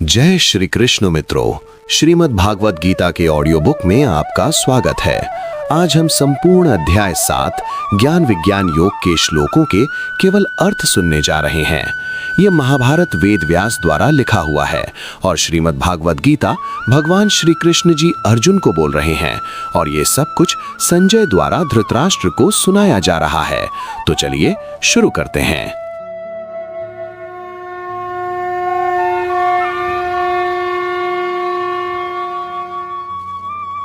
जय श्री कृष्ण मित्रों, श्रीमद् भागवत गीता के ऑडियो बुक में आपका स्वागत है। आज हम संपूर्ण अध्याय 7 ज्ञान विज्ञान योग के श्लोकों के केवल अर्थ सुनने जा रहे हैं। ये महाभारत वेद व्यास द्वारा लिखा हुआ है और श्रीमद् भागवत गीता भगवान श्री कृष्ण जी अर्जुन को बोल रहे हैं और ये सब कुछ संजय द्वारा धृतराष्ट्र को सुनाया जा रहा है। तो चलिए शुरू करते हैं।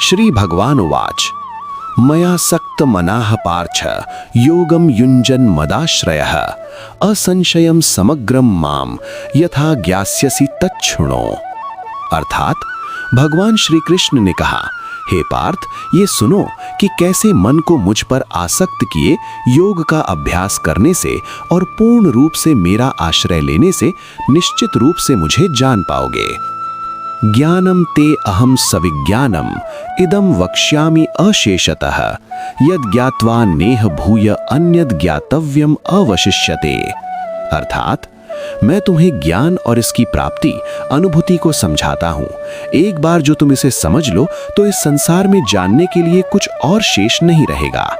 श्री भगवान उवाच मया सक्त मनाः पार्थ योगम युञ्जन मदाश्रयः असंशयम समग्रम माम यथा ज्ञास्यसि तच्छृणो। अर्थात भगवान श्री कृष्ण ने कहा, हे पार्थ, ये सुनो कि कैसे मन को मुझ पर आसक्त किए योग का अभ्यास करने से और पूर्ण रूप से मेरा आश्रय लेने से निश्चित रूप से मुझे जान पाओगे। ज्ञानम ते अहम सविज्ञानम इदम वक्ष्यामि अशेषतः यद ज्ञात्वा नेह भूय अन्यद ज्ञातव्यम अवशिष्यते। अर्थात मैं तुम्हें ज्ञान और इसकी प्राप्ति अनुभूति को समझाता हूँ। एक बार जो तुम इसे समझ लो तो इस संसार में जानने के लिए कुछ और शेष नहीं रहेगा।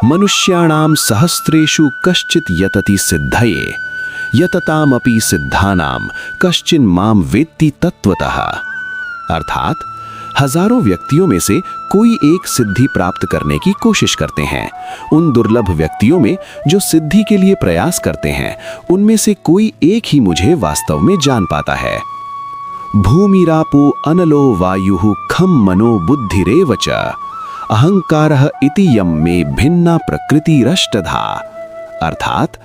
मनुष्याणाम सहस्रेषु कश्चित यतति सिद्धये यततामपि सिद्धानाम कश्चिन माम वेत्ति तत्वतः। अर्थात हजारों व्यक्तियों में से कोई एक सिद्धि प्राप्त करने की कोशिश करते हैं। उन दुर्लभ व्यक्तियों में जो सिद्धि के लिए प्रयास करते हैं, उनमें से कोई एक ही मुझे वास्तव में जान पाता है। भूमिरापो अनलो वायुः खम मनो बुद्धिरेव च अहंकारः इति यम में भिन्ना प्रकृतिरष्टधा। अर्थात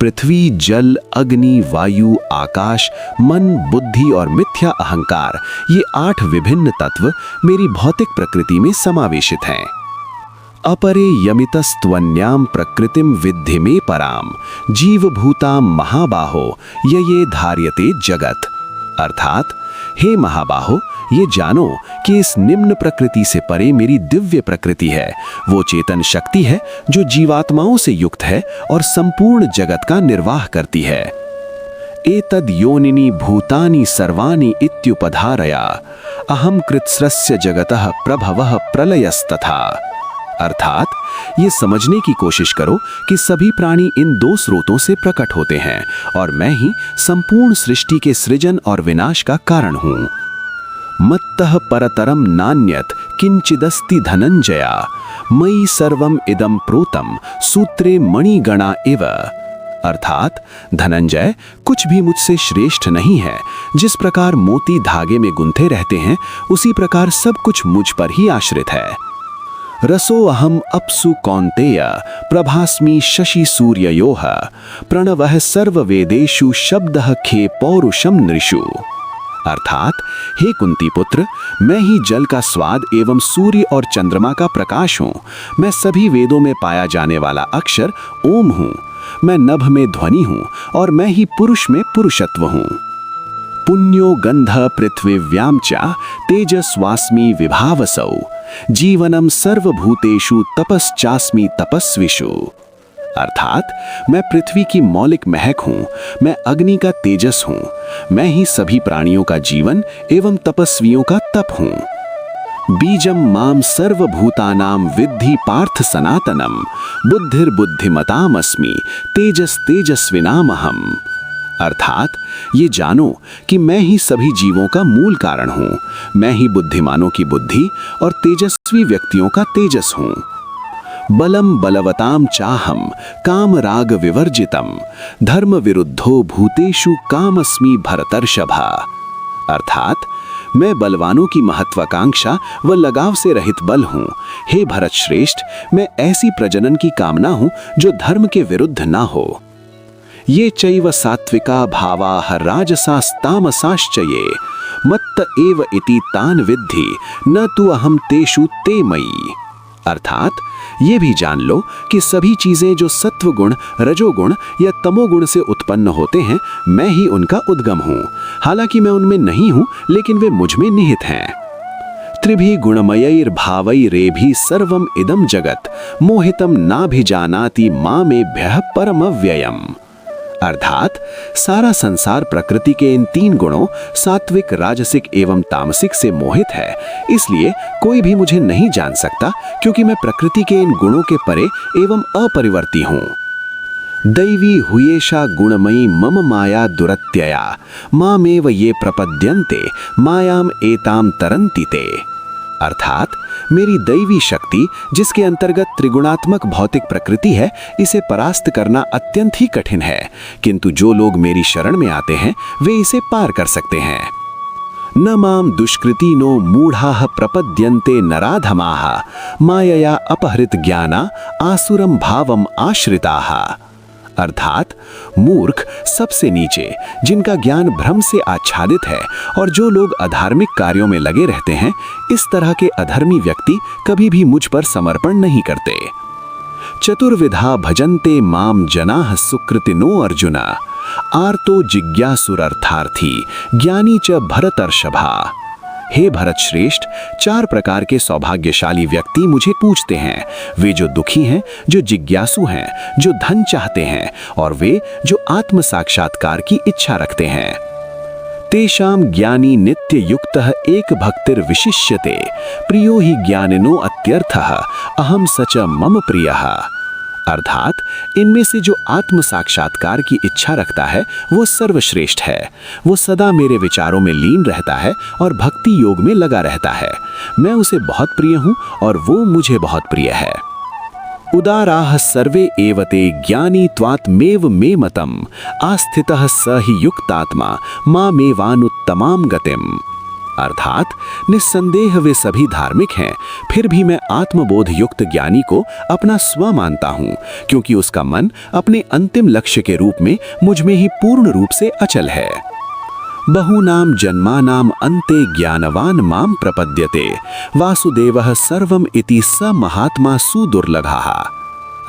पृथ्वी, जल, अग्नि, वायु, आकाश, मन, बुद्धि और मिथ्या अहंकार, ये 8 विभिन्न तत्व मेरी भौतिक प्रकृति में समावेशित हैं। अपरे यमितस्त्वन्याम प्रकृतिम विद्धि में पराम जीवभूताम महाबाहो ये धार्यते जगत। अर्थात हे महाबाहो, ये जानो कि इस निम्न प्रकृति से परे मेरी दिव्य प्रकृति है, वो चेतन शक्ति है जो जीवात्माओं से युक्त है और संपूर्ण जगत का निर्वाह करती है। एतद् योनिनि भूतानि सर्वाणि इत्युपधारया अहम कृत्स्रस्य जगतः प्रभवः प्रलयस्तथा। अर्थात ये समझने की कोशिश करो कि सभी प्राणी इन 2 स्रोतों से प्रकट होते हैं और मैं ही संपूर्ण सृष्टि के सृजन और विनाश का कारण हूँ। मत्तः परतरम नान्यत किंचिदस्ति धनंजया मयि सर्वम इदम प्रोतम सूत्रे मणिगणा इव। अर्थात धनंजय, कुछ भी मुझसे श्रेष्ठ नहीं है। जिस प्रकार मोती धागे में गुंथे रहते हैं, उसी प्रकार सब कुछ मुझ पर ही आश्रित है। रसो अहम अपसु कौन्तेय प्रभास्मि शशि सूर्ययोः प्रणवः सर्ववेदेषु शब्दः खे पौरुषम नृषु। अर्थात हे कुंती पुत्र, मैं ही जल का स्वाद एवं सूर्य और चंद्रमा का प्रकाश हूँ। मैं सभी वेदों में पाया जाने वाला अक्षर ओम हूँ। मैं नभ में ध्वनि हूँ और मैं ही पुरुष में पुरुषत्व हूँ। पुण्यो गंध पृथ्वीव्याम च तेजस्वास्मि विभावसौ जीवनम सर्वभूतेषु तपश्चास्मि तपस्विषु। अर्थात मैं पृथ्वी की मौलिक महक हूँ, मैं अग्नि का तेजस हूँ, मैं ही सभी प्राणियों का जीवन एवं तपस्वियों का तप हूँ। बीजम माम सर्वभूतानाम विद्धि पार्थ सनातनम बुद्धिर्बुद्धिमतामस्मि तेजस तेजस्विनामहम। अर्थात ये जानो कि मैं ही सभी जीवों का मूल कारण हूँ। मैं ही बुद्धिमानों की बुद्धि और तेजस्वी व्यक्तियों का तेजस हूँ। बलम बलवताम चाहम काम राग विवर्जितम धर्म विरुद्धो भूतेषु कामस्मि भरतर्षभा। अर्थात मैं बलवानों की महत्वाकांक्षा व लगाव से रहित बल हूँ। हे भरत श्रेष्ठ, मैं ऐसी प्रजनन की कामना हूँ जो धर्म के विरुद्ध ना हो। ये चैव सात्विका भावाः राजसास्तामसाश्च ये मत्त एव इति तान विद्धि न तु अहम तेषु ते मयि। अर्थात ये भी जान लो कि सभी चीजें जो सत्वगुण, रजोगुण या तमोगुण से उत्पन्न होते हैं, मैं ही उनका उद्गम हूँ। हालांकि मैं उनमें नहीं हूँ, लेकिन वे मुझ में निहित हैं। त्रिभि गुणमयैर्भावैरेभि सर्वम इदम जगत मोहितम नाभिजानाति मामेभ्यः परमव्ययम्। अर्थात सारा संसार प्रकृति के इन 3 गुणों सात्विक, राजसिक एवं तामसिक से मोहित है। इसलिए कोई भी मुझे नहीं जान सकता, क्योंकि मैं प्रकृति के इन गुणों के परे एवं अपरिवर्ती हूँ। दैवी हुयेषा गुणमयी मम माया दुरत्यया मामेव ये प्रपद्यन्ते मायाम एताम तरन्ति ते। अर्थात मेरी दैवी शक्ति, जिसके अंतर्गत त्रिगुणात्मक भौतिक प्रकृति है, इसे परास्त करना अत्यंत ही कठिन है, किंतु जो लोग मेरी शरण में आते हैं वे इसे पार कर सकते हैं। न माम दुष्कृतिनो मूढ़ाः प्रपद्यन्ते नराधमाः मायया अपहृत ज्ञाना आसुरम भावम आश्रिताः। अर्थात मूर्ख, सबसे नीचे, जिनका ज्ञान भ्रम से आच्छादित है, और जो लोग अधार्मिक कार्यों में लगे रहते हैं, इस तरह के अधर्मी व्यक्ति कभी भी मुझ पर समर्पण नहीं करते। चतुर्विधा भजन्ते माम जनाः सुकृतिनो अर्जुना आर्तो जिज्ञासुरर्थार्थी ज्ञानी च भरतर्षभा। हे भरत श्रेष्ठ, 4 प्रकार के सौभाग्यशाली व्यक्ति मुझे पूजते हैं। वे जो दुखी हैं, जो जिज्ञासु हैं, जो धन चाहते हैं, और वे जो आत्म साक्षात्कार की इच्छा रखते हैं। तेषाम ज्ञानी नित्य युक्तः एक भक्तिर विशिष्यते प्रियो हि ज्ञानिनो अत्यर्थः अहम सच मम प्रियः। अर्थात इनमें से जो आत्म साक्षात्कार की इच्छा रखता है वो सर्वश्रेष्ठ है। वो सदा मेरे विचारों में लीन रहता है और भक्ति योग में लगा रहता है। मैं उसे बहुत प्रिय हूँ और वो मुझे बहुत प्रिय है। उदाराः सर्वे एवते ज्ञानी त्वात्मेव मे मतम आस्थितः स हि युक्तात्मा मामेवानुत्तमां गतिम। अर्थात निस्संदेह वे सभी धार्मिक हैं, फिर भी मैं आत्मबोध युक्त ज्ञानी को अपना स्व मानता हूँ, क्योंकि उसका मन अपने अंतिम लक्ष्य के रूप में मुझ में ही पूर्ण रूप से अचल है। बहूनाम जन्मानाम अन्ते ज्ञानवान माम प्रपद्यते वासुदेवः सर्वम इति स महात्मा सुदुर्लभः।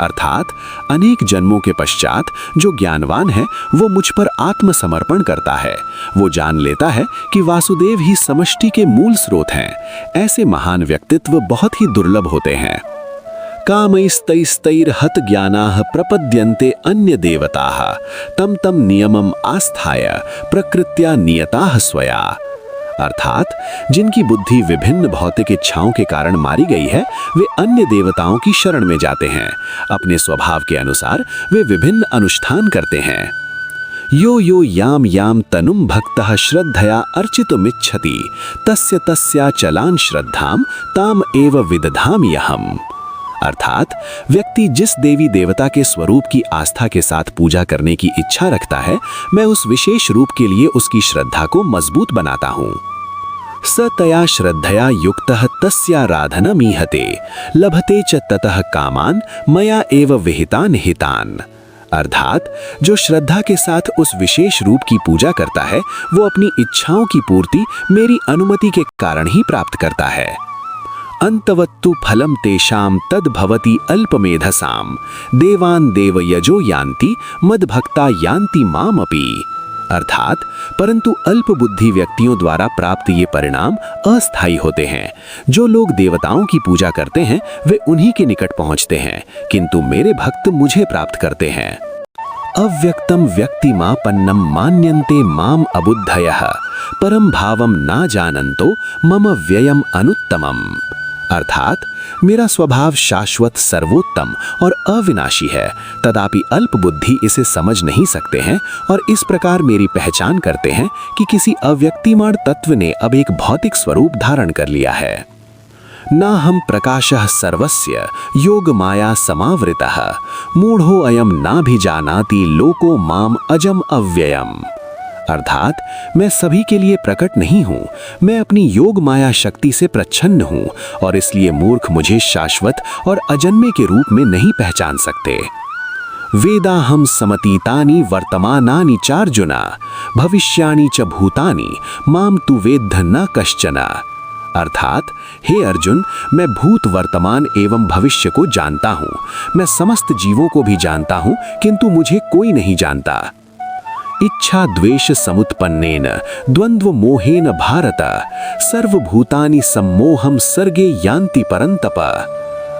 अर्थात अनेक जन्मों के पश्चात जो ज्ञानवान है वो मुझ पर आत्मसमर्पण करता है। वो जान लेता है कि वासुदेव ही समष्टि के मूल स्रोत हैं। ऐसे महान व्यक्तित्व बहुत ही दुर्लभ होते हैं। कामैस्तैस्तैर्हत ज्ञानाः प्रपद्यन्ते अन्य देवताः तम तम नियमम आस्थाय प्रकृत्या नियताः स्वया। अर्थात जिनकी बुद्धि विभिन्न भौतिक इच्छाओं के कारण मारी गई है, वे अन्य देवताओं की शरण में जाते हैं। अपने स्वभाव के अनुसार वे विभिन्न अनुष्ठान करते हैं। यो यो याम याम तनुम भक्तः श्रद्धया अर्चितुमिच्छति तस्य तस्याचलां श्रद्धाम ताम एव विदधामि अहम्। अर्थात व्यक्ति जिस देवी देवता के स्वरूप की आस्था के साथ पूजा करने की इच्छा रखता है, मैं उस विशेष रूप के लिए उसकी श्रद्धा को मजबूत बनाता हूँ। स तया श्रद्धया युक्तः तस्याराधनमीहते लभते च ततः कामान मया एव विहितान हितान। अर्थात जो श्रद्धा के साथ उस विशेष रूप की पूजा करता है, वो अपनी इच्छाओं की पूर्ति मेरी अनुमति के कारण ही प्राप्त करता है। अंतवत्तु फलम तेषाम तद भवति अल्पमेधसाम देवान देवयजो यान्ति मद्भक्ता यान्ति मामपि। अर्थात परंतु अल्प बुद्धि व्यक्तियों द्वारा प्राप्त ये परिणाम अस्थायी होते हैं। जो लोग देवताओं की पूजा करते हैं वे उन्हीं के निकट पहुंचते हैं, किंतु मेरे भक्त मुझे प्राप्त करते हैं। अव्यक्तम व्यक्तिमापन्नम मान्यन्ते माम अबुद्धयः परम भावम ना जानन्तो मम व्ययम अनुत्तमम। अर्थात मेरा स्वभाव शाश्वत, सर्वोत्तम और अविनाशी है, तथापि अल्प बुद्धि इसे समझ नहीं सकते हैं और इस प्रकार मेरी पहचान करते हैं कि किसी अव्यक्तिमान तत्व ने अब एक भौतिक स्वरूप धारण कर लिया है। ना हम प्रकाशः सर्वस्य योग माया समावृतः मूढ़ो अयम ना भी जानाति लोको माम अजम अव्ययम। अर्थात मैं सभी के लिए प्रकट नहीं हूँ, मैं अपनी योग माया शक्ति से प्रच्छन्न हूँ और इसलिए मूर्ख मुझे शाश्वत और अजन्मे के रूप में नहीं पहचान सकते। वेदाहम समतीतानि वर्तमानानि चार्जुना भविष्याणि च भूतानि माम तु वेद्ध न कश्चन। अर्थात हे अर्जुन, मैं भूत, वर्तमान एवं भविष्य को जानता हूँ। मैं समस्त जीवों को भी जानता हूँ, किंतु मुझे कोई नहीं जानता। इच्छा द्वेष समुत्पन्नेन द्वंद्व मोहेन भारत सर्वभूतानि सम्मोहम सर्गे यान्ति परन्तप।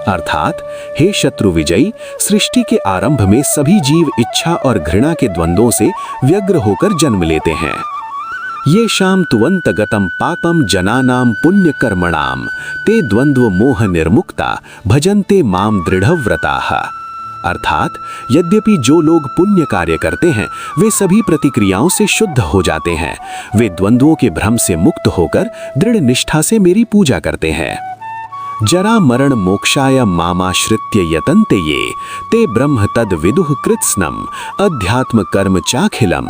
अर्थात हे शत्रु विजयी, सृष्टि के आरंभ में सभी जीव इच्छा और घृणा के द्वंद्वों से व्यग्र होकर जन्म लेते हैं। ये शाम तुवंत गतम पापम जनानाम पुण्य कर्मणाम ते द्वंद्व मोह निर्मुक्ता भजन्ते माम दृढ़व्रताः। अर्थात यद्यपि जो लोग पुण्य कार्य करते हैं वे सभी प्रतिक्रियाओं से शुद्ध हो जाते हैं, वे द्वंद्वों के भ्रम से मुक्त होकर दृढ़ निष्ठा से मेरी पूजा करते हैं। जरा मरण मोक्षाय मामाश्रित्य यतन्ते ये ते ब्रह्म तद विदुः कृत्स्नम अध्यात्म कर्म चाखिलम।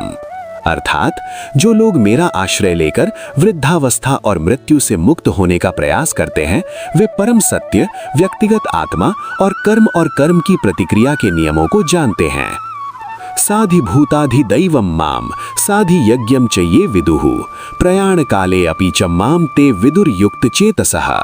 अर्थात जो लोग मेरा आश्रय लेकर वृद्धावस्था और मृत्यु से मुक्त होने का प्रयास करते हैं वे परम सत्य, व्यक्तिगत आत्मा और कर्म की प्रतिक्रिया के नियमों को जानते हैं। साधिभूताधि दैवम माम साधि यज्ञम च ये विदुः प्रयाण काले अपि च माम ते विदुर्युक्त चेतसः।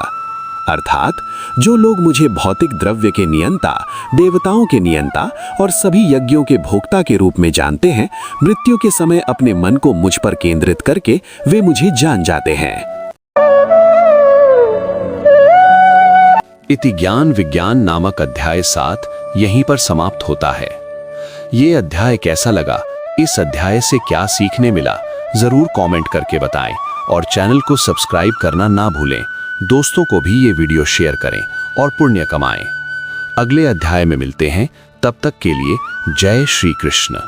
अर्थात जो लोग मुझे भौतिक द्रव्य के नियंता, देवताओं के नियंता और सभी यज्ञों के भोक्ता के रूप में जानते हैं, मृत्यु के समय अपने मन को मुझ पर केंद्रित करके वे मुझे जान जाते हैं। इति ज्ञान विज्ञान नामक अध्याय 7 यहीं पर समाप्त होता है। ये अध्याय कैसा लगा, इस अध्याय से क्या सीखने मिला, जरूर कमेंट करके बताएं और चैनल को सब्सक्राइब करना ना भूलें। दोस्तों को भी ये वीडियो शेयर करें और पुण्य कमाएं। अगले अध्याय में मिलते हैं, तब तक के लिए जय श्री कृष्ण।